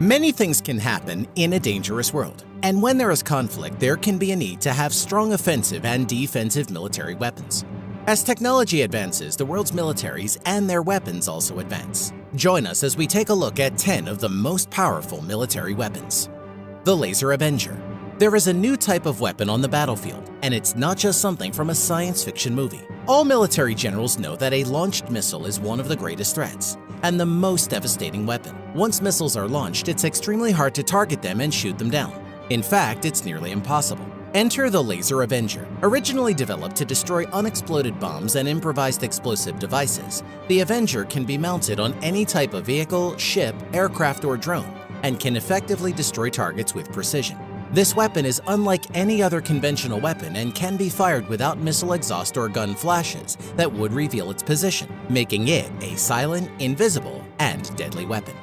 Many things can happen in a dangerous world, and when there is conflict, there can be a need to have strong offensive and defensive military weapons. As technology advances, the world's militaries and their weapons also advance. Join us as we take a look at 10 of the most powerful military weapons. The Laser Avenger. There is a new type of weapon on the battlefield, and it's not just something from a science fiction movie. All military generals know that a launched missile is one of the greatest threats and the most devastating weapon. Once missiles are launched, it's extremely hard to target them and shoot them down. In fact, it's nearly impossible. Enter the Laser Avenger. Originally developed to destroy unexploded bombs and improvised explosive devices, the Avenger can be mounted on any type of vehicle, ship, aircraft, or drone, and can effectively destroy targets with precision. This weapon is unlike any other conventional weapon and can be fired without missile exhaust or gun flashes that would reveal its position, making it a silent, invisible, and deadly weapon.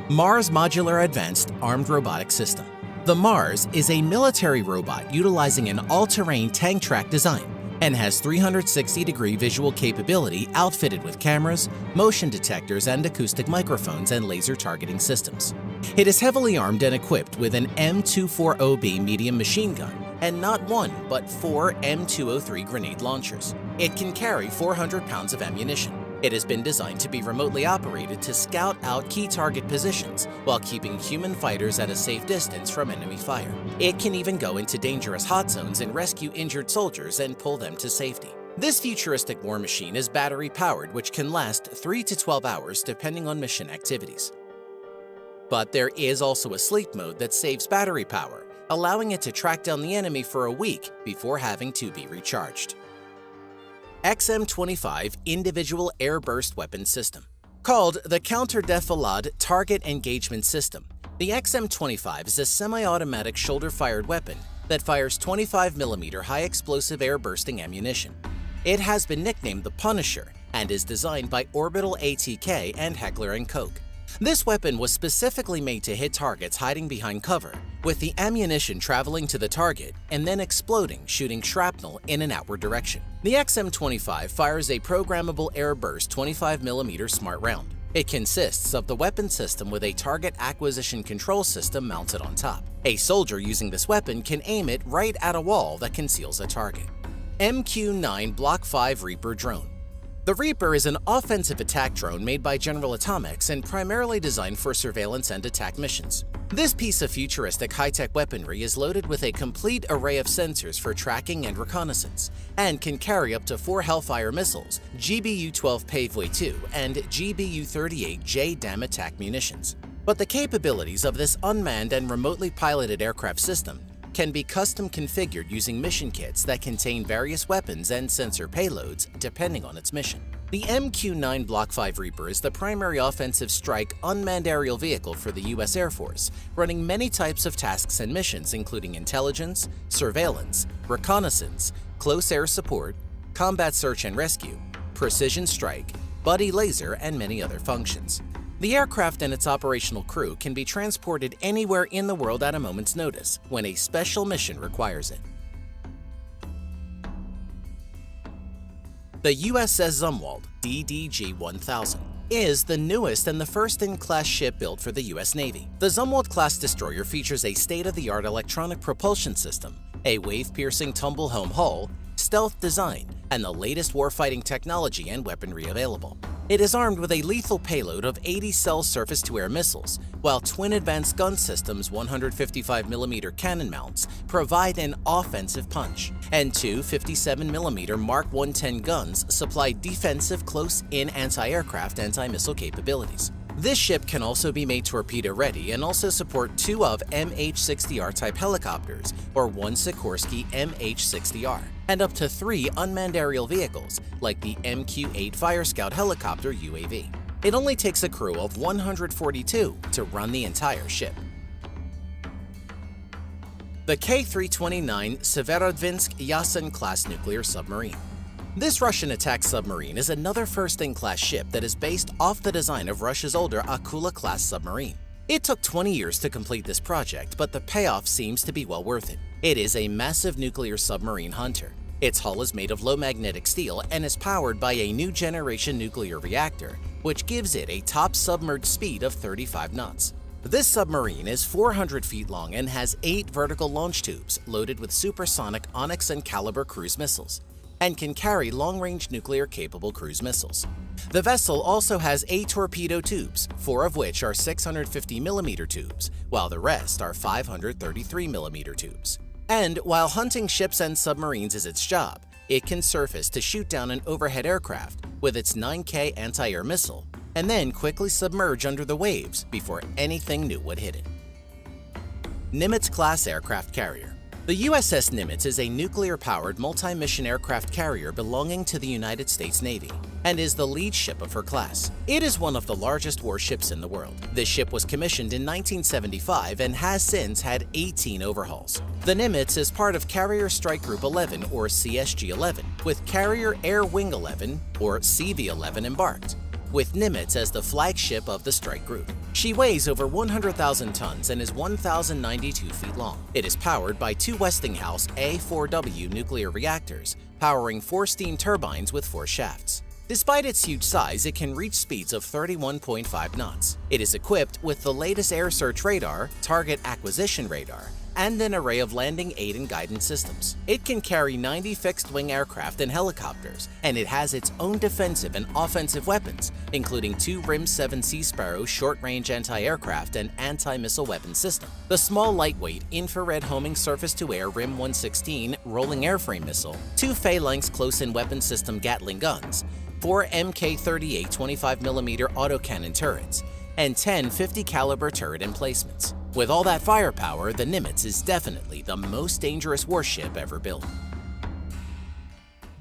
MAARS Modular Advanced Armed Robotic System. The MAARS is a military robot utilizing an all-terrain tank track design and has 360-degree visual capability outfitted with cameras, motion detectors, and acoustic microphones and laser targeting systems. It is heavily armed and equipped with an M240B medium machine gun and not one, but 4 M203 grenade launchers. It can carry 400 pounds of ammunition. It has been designed to be remotely operated to scout out key target positions while keeping human fighters at a safe distance from enemy fire. It can even go into dangerous hot zones and rescue injured soldiers and pull them to safety. This futuristic war machine is battery-powered, which can last 3 to 12 hours depending on mission activities. But there is also a sleep mode that saves battery power, allowing it to track down the enemy for a week before having to be recharged. XM-25 Individual Air Burst Weapon System. Called the Counter-Defilade Target Engagement System, the XM-25 is a semi-automatic shoulder-fired weapon that fires 25mm high-explosive air-bursting ammunition. It has been nicknamed the Punisher and is designed by Orbital ATK and Heckler & Koch. This weapon was specifically made to hit targets hiding behind cover, with the ammunition traveling to the target and then exploding, shooting shrapnel in an outward direction. The XM-25 fires a programmable air burst 25mm smart round. It consists of the weapon system with a target acquisition control system mounted on top. A soldier using this weapon can aim it right at a wall that conceals a target. MQ-9 Block 5 Reaper Drone. The Reaper is an offensive attack drone made by General Atomics and primarily designed for surveillance and attack missions. This piece of futuristic high-tech weaponry is loaded with a complete array of sensors for tracking and reconnaissance, and can carry up to 4 Hellfire missiles, GBU-12 Paveway 2, and GBU-38 JDAM attack munitions. But the capabilities of this unmanned and remotely piloted aircraft system can be custom configured using mission kits that contain various weapons and sensor payloads depending on its mission. The MQ-9 Block 5 Reaper is the primary offensive strike unmanned aerial vehicle for the U.S. Air Force, running many types of tasks and missions including intelligence, surveillance, reconnaissance, close air support, combat search and rescue, precision strike, buddy laser, and many other functions. The aircraft and its operational crew can be transported anywhere in the world at a moment's notice when a special mission requires it. The USS Zumwalt DDG-1000 is the newest and the first-in-class ship built for the U.S. Navy. The Zumwalt-class destroyer features a state-of-the-art electronic propulsion system, a wave-piercing tumble-home hull, stealth design, and the latest warfighting technology and weaponry available. It is armed with a lethal payload of 80 cell surface-to-air missiles, while twin advanced gun systems 155mm cannon mounts provide an offensive punch, and 2 57mm Mark 110 guns supply defensive close-in anti-aircraft anti-missile capabilities. This ship can also be made torpedo-ready and also support 2 of MH-60R type helicopters or 1 Sikorsky MH-60R, and up to 3 unmanned aerial vehicles like the MQ-8 Fire Scout helicopter UAV. It only takes a crew of 142 to run the entire ship. The K-329 Severodvinsk Yasen-class nuclear submarine. This Russian attack submarine is another first-in-class ship that is based off the design of Russia's older Akula-class submarine. It took 20 years to complete this project, but the payoff seems to be well worth it. It is a massive nuclear submarine hunter. Its hull is made of low magnetic steel and is powered by a new generation nuclear reactor, which gives it a top submerged speed of 35 knots. This submarine is 400 feet long and has 8 vertical launch tubes loaded with supersonic Onyx and Caliber cruise missiles, and can carry long-range nuclear-capable cruise missiles. The vessel also has 8 torpedo tubes, 4 of which are 650mm tubes, while the rest are 533mm tubes. And while hunting ships and submarines is its job, it can surface to shoot down an overhead aircraft with its 9K anti-air missile, and then quickly submerge under the waves before anything new would hit it. Nimitz-class aircraft carrier. The USS Nimitz is a nuclear-powered multi-mission aircraft carrier belonging to the United States Navy and is the lead ship of her class. It is one of the largest warships in the world. This ship was commissioned in 1975 and has since had 18 overhauls. The Nimitz is part of Carrier Strike Group 11 or CSG-11, with Carrier Air Wing 11 or CV-11 embarked, with Nimitz as the flagship of the strike group. She weighs over 100,000 tons and is 1,092 feet long. It is powered by 2 Westinghouse A4W nuclear reactors, powering 4 steam turbines with 4 shafts. Despite its huge size, it can reach speeds of 31.5 knots. It is equipped with the latest air search radar, target acquisition radar, and an array of landing aid and guidance systems. It can carry 90 fixed-wing aircraft and helicopters, and it has its own defensive and offensive weapons, including 2 RIM-7 Sea Sparrow short-range anti-aircraft and anti-missile weapon system, the small lightweight infrared homing surface-to-air RIM-116 rolling airframe missile, 2 Phalanx close-in weapon system Gatling guns, 4 Mk38 25mm autocannon turrets, and 10 50 caliber turret emplacements. With all that firepower, the Nimitz is definitely the most dangerous warship ever built.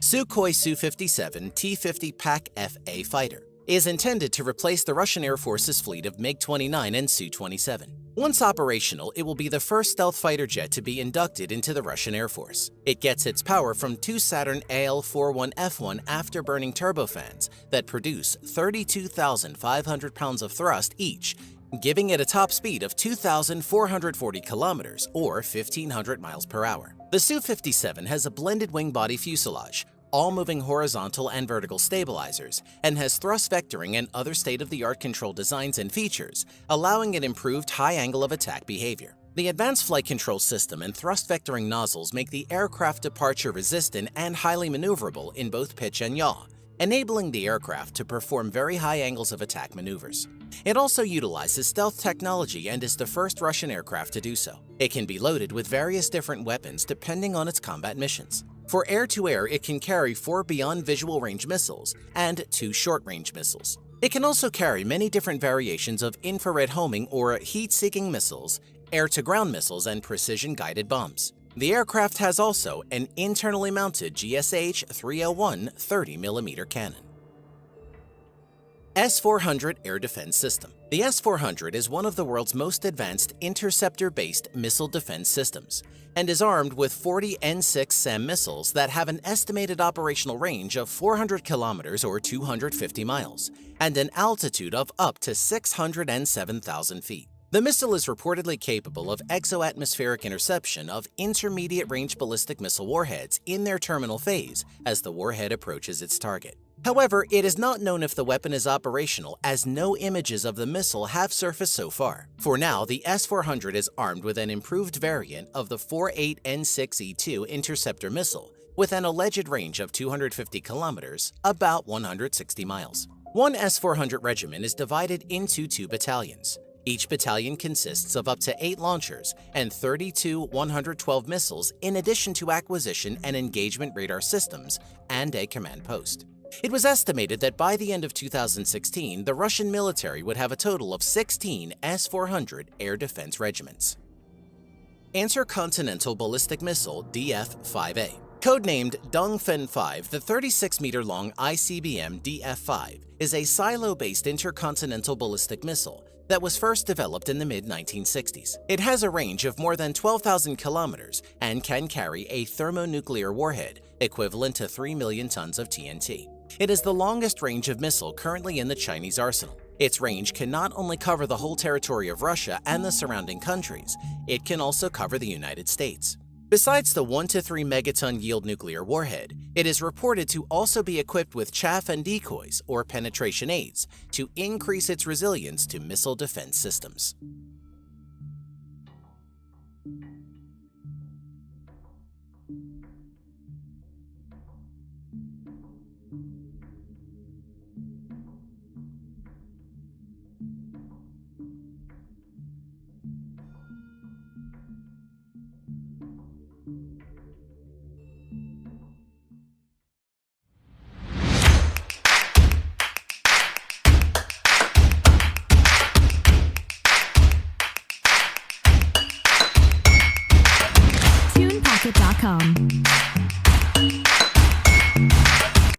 Sukhoi Su-57 T-50 PAK-FA fighter is intended to replace the Russian Air Force's fleet of MiG-29 and Su-27. Once operational, it will be the first stealth fighter jet to be inducted into the Russian Air Force. It gets its power from 2 Saturn AL-41F1 afterburning turbofans that produce 32,500 pounds of thrust each, giving it a top speed of 2,440 kilometers or 1,500 miles per hour. The Su-57 has a blended wing-body fuselage, all moving horizontal and vertical stabilizers, and has thrust vectoring and other state-of-the-art control designs and features, allowing it improved high angle of attack behavior. The advanced flight control system and thrust vectoring nozzles make the aircraft departure resistant and highly maneuverable in both pitch and yaw, enabling the aircraft to perform very high angles of attack maneuvers. It also utilizes stealth technology and is the first Russian aircraft to do so. It can be loaded with various different weapons depending on its combat missions. For air-to-air, it can carry 4 beyond visual range missiles and 2 short-range missiles. It can also carry many different variations of infrared homing or heat-seeking missiles, air-to-ground missiles, and precision-guided bombs. The aircraft has also an internally mounted GSH-301 30mm cannon. S-400 Air Defense System. The S-400 is one of the world's most advanced interceptor-based missile defense systems and is armed with 40 N-6 SAM missiles that have an estimated operational range of 400 kilometers or 250 miles and an altitude of up to 607,000 feet. The missile is reportedly capable of exoatmospheric interception of intermediate-range ballistic missile warheads in their terminal phase as the warhead approaches its target. However, it is not known if the weapon is operational, as no images of the missile have surfaced so far. For now, the S-400 is armed with an improved variant of the 48 N-6E2 interceptor missile, with an alleged range of 250 kilometers, about 160 miles. One S-400 regiment is divided into 2 battalions. Each battalion consists of up to 8 launchers and 32 112 missiles, in addition to acquisition and engagement radar systems and a command post. It was estimated that by the end of 2016, the Russian military would have a total of 16 S-400 air defense regiments. Intercontinental Ballistic Missile DF-5A. Codenamed Dongfeng 5, the 36-meter-long ICBM DF-5 is a silo-based intercontinental ballistic missile that was first developed in the mid-1960s. It has a range of more than 12,000 kilometers and can carry a thermonuclear warhead equivalent to 3 million tons of TNT. It is the longest range of missile currently in the Chinese arsenal. Its range can not only cover the whole territory of Russia and the surrounding countries, it can also cover the United States. Besides the 1 to 3 megaton yield nuclear warhead, it is reported to also be equipped with chaff and decoys or penetration aids to increase its resilience to missile defense systems. TunePocket.com